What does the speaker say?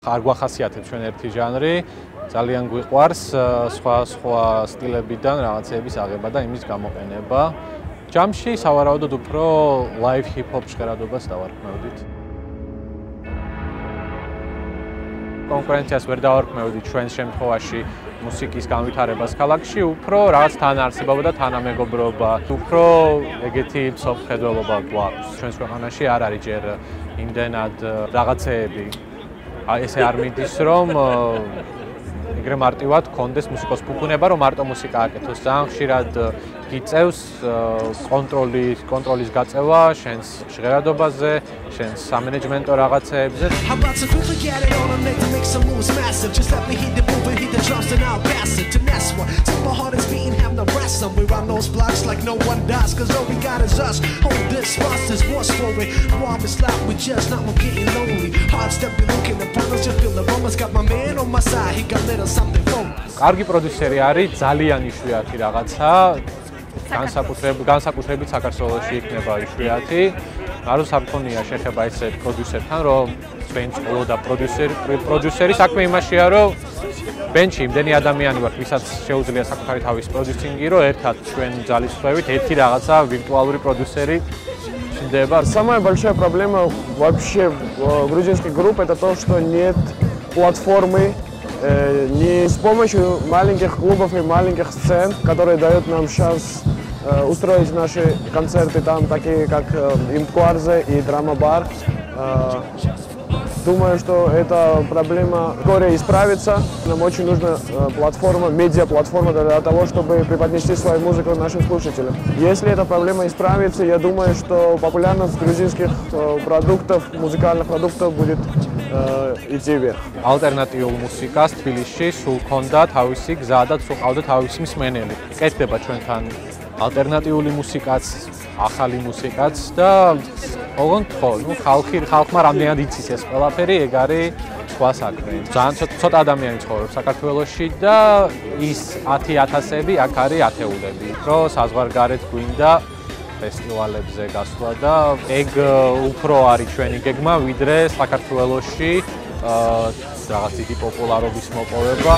არ გვახასიათებს ჩვენ ერთი ჟანრი, ძალიან გვიყვარს სხვა სტილებიდან რაღაცეების აღება და იმის გამოყენება. ჯამში სავარაუდოდ უფრო live hip hop ჟღერადობას დავარქმევდით. კონკურენციას ვერ დავარქმევდით ჩვენს შემთხვევაში მუსიკის განვითარებას ქალაქში, უფრო რაღაც თანაარსებობა და თანამეგობრობა, უფრო ეგეთი მსოფლმხედველობა გვაქვს. ჩვენს ქვეყანაში არ არის ჯერ იმდენად რაღაცეები. ესე არ მიდის, რომ ეგრე მარტივად გქონდეს მუსიკოს ფუფუნება, რომ მარტო მუსიკა აკეთოს. ძალიან ხშირად გიწევს კონტროლის გაწევა შენს ჟღერადობაზე, შენს სამენეჯმენტო რაღაცეებზე. კარგი პროდიუსერი არის ძალიან იშვიათი რაღაცა. განსაკუთრებით საქართველოში იქნება იშვიათი. არ სამქონია შეხება ესე პროდიუსერთან, რომ ჩვენც ყოლო და პროდიუსერი საქმე იმაშია, რომ ბენჩი იმდენი ადამიანი ვართ, ვისაც შეუძლია საკუთარი თავის პროდიუსინგი, რომ ერთად ჩვენ ძალისხმევით ერთი რაღაცა ვირტუალური პროდიусери ჩნდება. Самая большая проблема вообще грузинских групп это то, что нет платформы. Не с помощью маленьких клубов и маленьких сцен, которые дают нам шанс устроить наши концерты там, такие как Имкварзе и Драма-бар. Думаю, что эта проблема вскоре исправится. Нам очень нужна платформа, медиаплатформа для того, чтобы преподнести свою музыку нашим слушателям. Если эта проблема исправится, я думаю, что популярность грузинских продуктов, музыкальных продуктов будет идти вверх. ალტერნატიულ მუსიკას თბილისში სულ ქონდა თავისი გზა და სულ ყავდა თავისი მსმენელი. კეთდება ჩვენთან ალტერნატიული მუსიკაც, ახალი მუსიკაც და ოღონდ ხო, ხალხმა რამდენად იცის ეს ყველაფერი, ეგ არის სხვა საქმე. ძალიან ცოტა ადამიანი ცხოვრობს საქართველოში და ის 10,000-ები აქ არის ათეულები. რო საზღვარგარეთ გვინდა ფესტივალებზე გასვლა და ეგ უფრო არის ჩვენი გეგმა, ვიდრე საქართველოში რაღაც დიდი პოპულარობის მოპოვება.